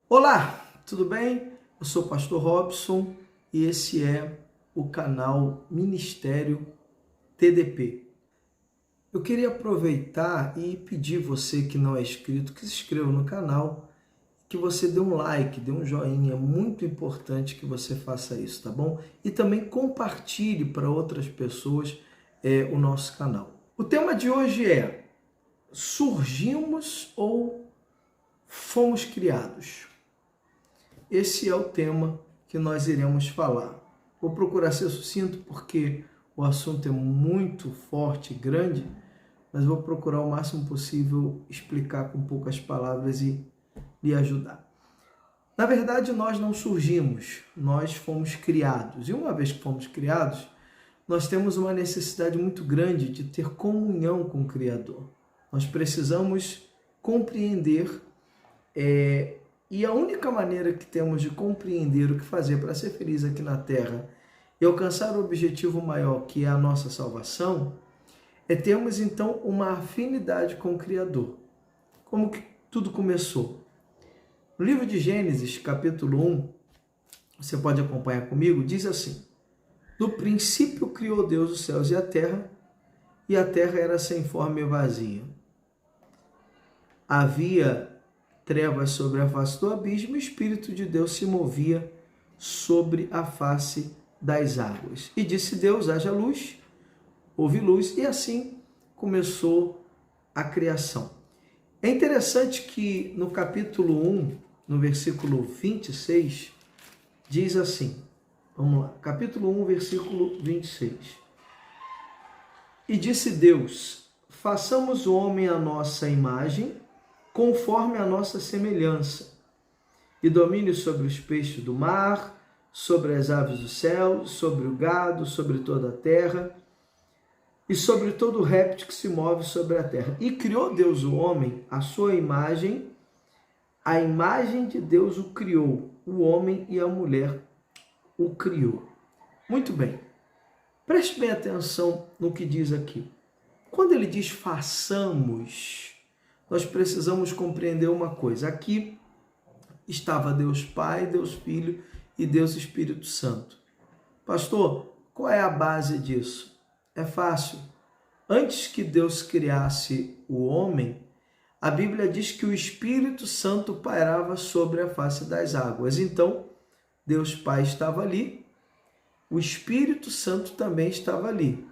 Olá, tudo bem? Eu sou o pastor Robson e esse é o canal Ministério TDP. Eu queria aproveitar e pedir você que não é inscrito, que se inscreva no canal, que você dê um like, dê um joinha, é muito importante que você faça isso, tá bom? E também compartilhe para outras pessoas o nosso canal. O tema de hoje é: surgimos ou fomos criados? Esse é o tema que nós iremos falar. Vou procurar ser sucinto porque o assunto é muito forte e grande, mas vou procurar o máximo possível explicar com poucas palavras e lhe ajudar. Na verdade, nós não surgimos, nós fomos criados. E uma vez que fomos criados, nós temos uma necessidade muito grande de ter comunhão com o Criador. Nós precisamos compreender e a única maneira que temos de compreender o que fazer para ser feliz aqui na Terra e alcançar o objetivo maior, que é a nossa salvação, é termos então uma afinidade com o Criador. Como que tudo começou? No livro de Gênesis, capítulo 1, você pode acompanhar comigo, diz assim: no princípio criou Deus os céus e a terra era sem forma e vazia. Havia trevas sobre a face do abismo, e o Espírito de Deus se movia sobre a face das águas. E disse Deus: haja luz, houve luz, e assim começou a criação. É interessante que no capítulo 1, no versículo 26, diz assim, vamos lá, capítulo 1, versículo 26. E disse Deus: façamos o homem à nossa imagem, conforme a nossa semelhança, e domine sobre os peixes do mar, sobre as aves do céu, sobre o gado, sobre toda a terra, e sobre todo o réptil que se move sobre a terra. E criou Deus o homem à sua imagem, a imagem de Deus o criou, o homem e a mulher o criou. Muito bem, preste bem atenção no que diz aqui. Quando ele diz façamos, nós precisamos compreender uma coisa. Aqui estava Deus Pai, Deus Filho e Deus Espírito Santo. Pastor, qual é a base disso? É fácil. Antes que Deus criasse o homem, a Bíblia diz que o Espírito Santo pairava sobre a face das águas. Então, Deus Pai estava ali, o Espírito Santo também estava ali,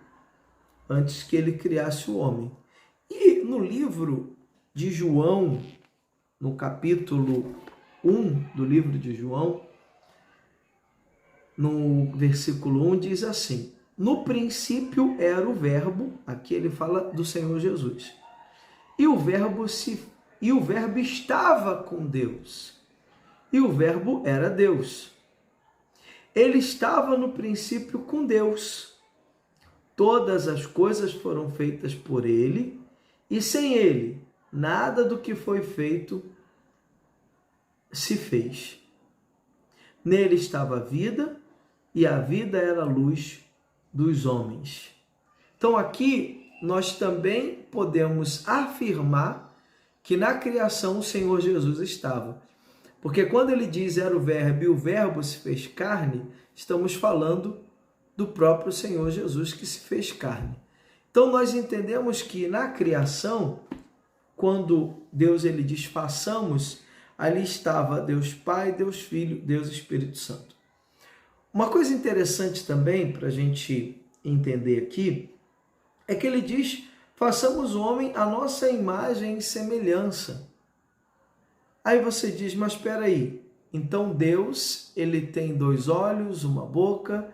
antes que ele criasse o homem. E no livro de João, no capítulo 1 do livro de João, no versículo 1, diz assim: no princípio era o verbo, aqui ele fala do Senhor Jesus, e o verbo estava com Deus, e o verbo era Deus. Ele estava no princípio com Deus. Todas as coisas foram feitas por ele, e sem ele nada do que foi feito se fez. Nele estava a vida, e a vida era a luz dos homens. Então aqui nós também podemos afirmar que na criação o Senhor Jesus estava. Porque quando ele diz era o verbo e o verbo se fez carne, estamos falando do próprio Senhor Jesus que se fez carne. Então nós entendemos que na criação, quando Deus ele diz façamos, ali estava Deus Pai, Deus Filho, Deus Espírito Santo. Uma coisa interessante também para a gente entender aqui é que ele diz façamos o homem à nossa imagem e semelhança. Aí você diz, mas espera aí, então Deus ele tem dois olhos, uma boca,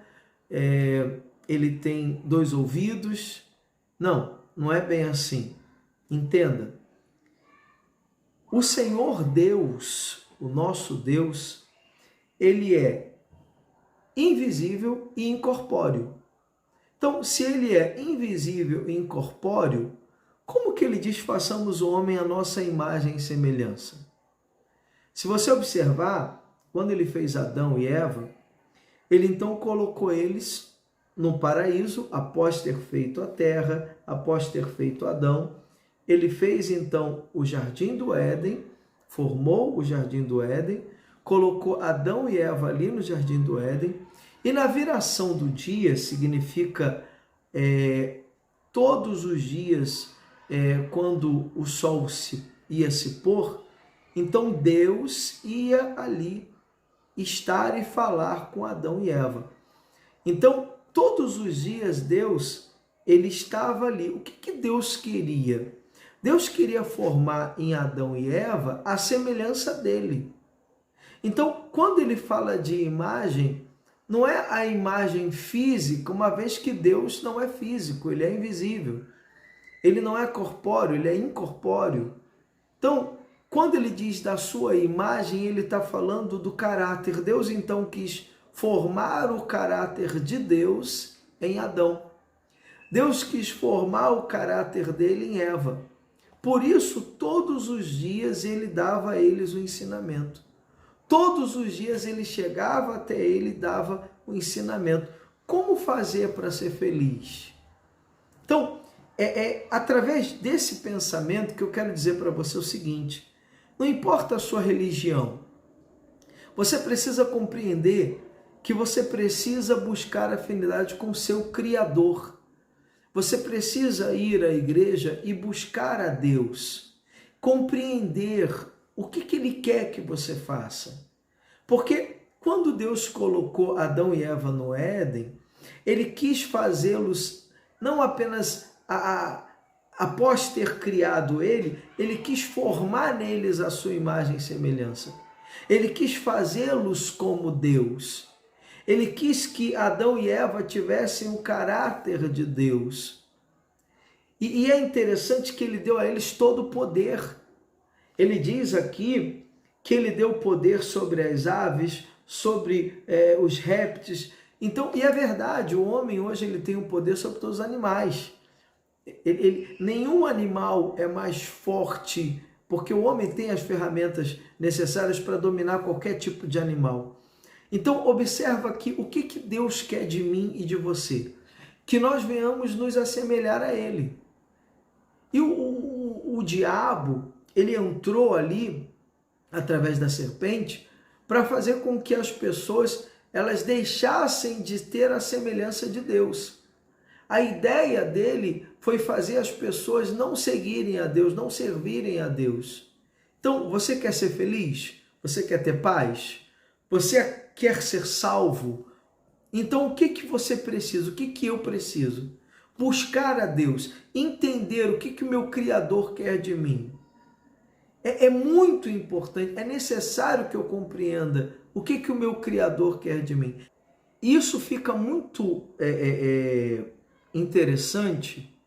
ele tem dois ouvidos? Não, não é bem assim. Entenda. O Senhor Deus, o nosso Deus, ele é invisível e incorpóreo. Então, se ele é invisível e incorpóreo, como que ele diz façamos o homem à nossa imagem e semelhança? Se você observar, quando ele fez Adão e Eva, ele então colocou eles no paraíso, após ter feito a terra, após ter feito Adão. Ele fez então o jardim do Éden, formou o jardim do Éden, colocou Adão e Eva ali no jardim do Éden, e na viração do dia, significa todos os dias, quando o sol ia se pôr, então Deus ia ali estar e falar com Adão e Eva. Então, todos os dias Deus, ele estava ali. O que Deus queria? Deus queria formar em Adão e Eva a semelhança dele. Então, quando ele fala de imagem, não é a imagem física, uma vez que Deus não é físico, ele é invisível. Ele não é corpóreo, ele é incorpóreo. Então, quando ele diz da sua imagem, ele está falando do caráter. Deus então quis formar o caráter de Deus em Adão. Deus quis formar o caráter dele em Eva. Por isso, todos os dias ele dava a eles o ensinamento. Todos os dias ele chegava até ele e dava o ensinamento. Como fazer para ser feliz? Então, é através desse pensamento que eu quero dizer para você o seguinte: não importa a sua religião, você precisa compreender que você precisa buscar afinidade com o seu Criador. Você precisa ir à igreja e buscar a Deus, compreender o que Ele quer que você faça. Porque quando Deus colocou Adão e Eva no Éden, Ele quis fazê-los não apenas após ter criado Ele quis formar neles a sua imagem e semelhança. Ele quis fazê-los como Deus. Ele quis que Adão e Eva tivessem o caráter de Deus. E é interessante que ele deu a eles todo o poder. Ele diz aqui que ele deu poder sobre as aves, sobre os répteis. Então, e é verdade, o homem hoje ele tem o poder sobre todos os animais. Nenhum animal é mais forte, porque o homem tem as ferramentas necessárias para dominar qualquer tipo de animal. Então, observa aqui o que Deus quer de mim e de você. Que nós venhamos nos assemelhar a Ele. E o diabo, ele entrou ali, através da serpente, para fazer com que as pessoas elas deixassem de ter a semelhança de Deus. A ideia dele foi fazer as pessoas não seguirem a Deus, não servirem a Deus. Então, você quer ser feliz? Você quer ter paz? Você quer ser salvo? Então, o que você precisa? O que eu preciso? Buscar a Deus, entender o que o meu Criador quer de mim. É muito importante, é necessário que eu compreenda o que o meu Criador quer de mim. Isso fica muito interessante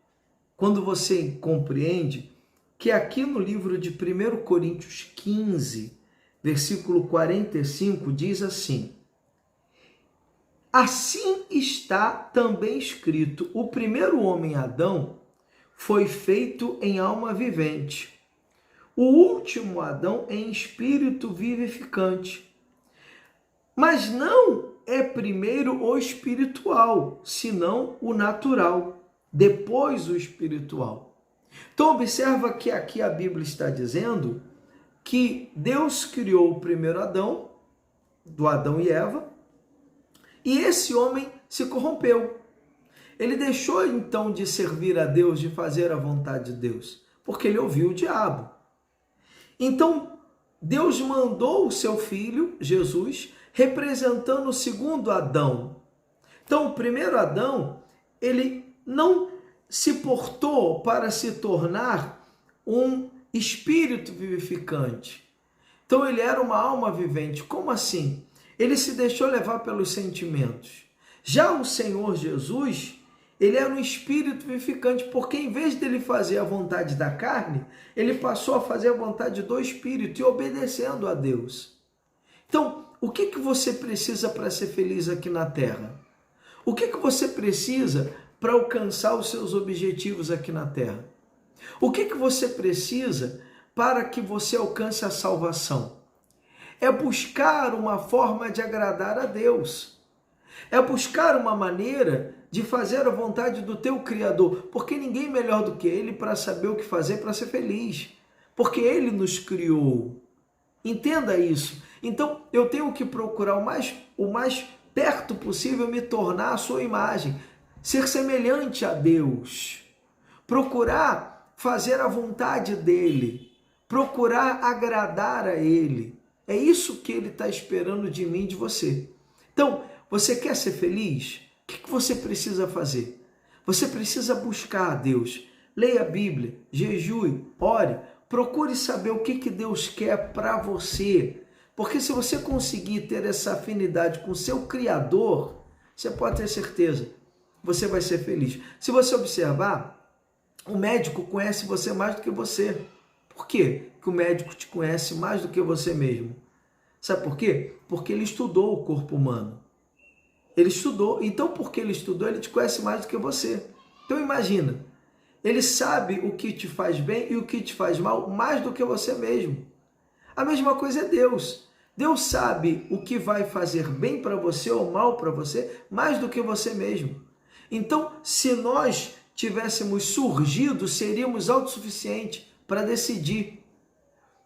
quando você compreende que aqui no livro de 1 Coríntios 15, versículo 45, diz assim: assim está também escrito, o primeiro homem, Adão, foi feito em alma vivente, o último Adão em espírito vivificante. Mas não é primeiro o espiritual, senão o natural, depois o espiritual. Então observa que aqui a Bíblia está dizendo que Deus criou o primeiro Adão, do Adão e Eva, e esse homem se corrompeu. Ele deixou então de servir a Deus, de fazer a vontade de Deus, porque ele ouviu o diabo. Então Deus mandou o seu filho, Jesus, representando o segundo Adão. Então o primeiro Adão, ele não se portou para se tornar um espírito vivificante. Então ele era uma alma vivente. Como assim? Ele se deixou levar pelos sentimentos. Já o Senhor Jesus, ele era um espírito vivificante, porque em vez dele fazer a vontade da carne, ele passou a fazer a vontade do espírito e obedecendo a Deus. Então, o que você precisa para ser feliz aqui na terra? O que você precisa para alcançar os seus objetivos aqui na terra? O que você precisa para que você alcance a salvação? É buscar uma forma de agradar a Deus. É buscar uma maneira de fazer a vontade do teu Criador, porque ninguém melhor do que Ele para saber o que fazer para ser feliz, porque Ele nos criou. Entenda isso. Então, eu tenho que procurar o mais perto possível me tornar a sua imagem, ser semelhante a Deus, procurar fazer a vontade dele, procurar agradar a ele. É isso que ele está esperando de mim e de você. Então, você quer ser feliz? O que você precisa fazer? Você precisa buscar a Deus. Leia a Bíblia, jejue, ore, procure saber o que Deus quer para você. Porque se você conseguir ter essa afinidade com o seu Criador, você pode ter certeza, você vai ser feliz. Se você observar, o médico conhece você mais do que você. Por quê que o médico te conhece mais do que você mesmo? Sabe por quê? Porque ele estudou o corpo humano. Ele estudou. Então, porque ele estudou, ele te conhece mais do que você. Então, imagina. Ele sabe o que te faz bem e o que te faz mal mais do que você mesmo. A mesma coisa é Deus. Deus sabe o que vai fazer bem para você ou mal para você mais do que você mesmo. Então, se nós tivéssemos surgido, seríamos autossuficientes para decidir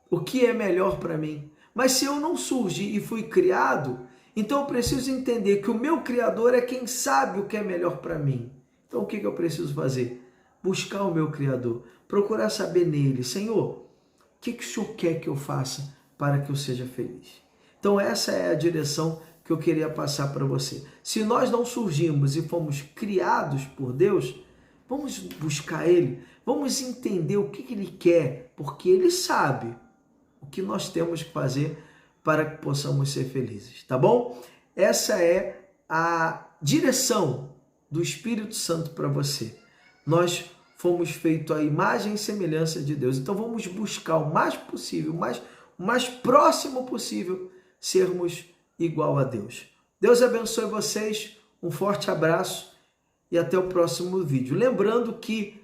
o que é melhor para mim. Mas se eu não surgi e fui criado, então eu preciso entender que o meu Criador é quem sabe o que é melhor para mim. Então o que eu preciso fazer? Buscar o meu Criador, procurar saber nele, Senhor, o que o Senhor quer que eu faça para que eu seja feliz? Então essa é a direção que eu queria passar para você. Se nós não surgimos e fomos criados por Deus, vamos buscar Ele, vamos entender o que Ele quer, porque Ele sabe o que nós temos que fazer para que possamos ser felizes, tá bom? Essa é a direção do Espírito Santo para você. Nós fomos feitos à imagem e semelhança de Deus, então vamos buscar o mais possível, o mais próximo possível, sermos igual a Deus. Deus abençoe vocês, um forte abraço e até o próximo vídeo. Lembrando que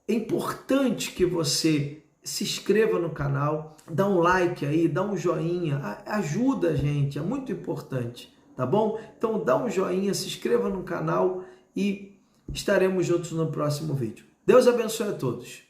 é importante que você se inscreva no canal, dá um like aí, dá um joinha, ajuda a gente, é muito importante, tá bom? Então dá um joinha, se inscreva no canal e estaremos juntos no próximo vídeo. Deus abençoe a todos.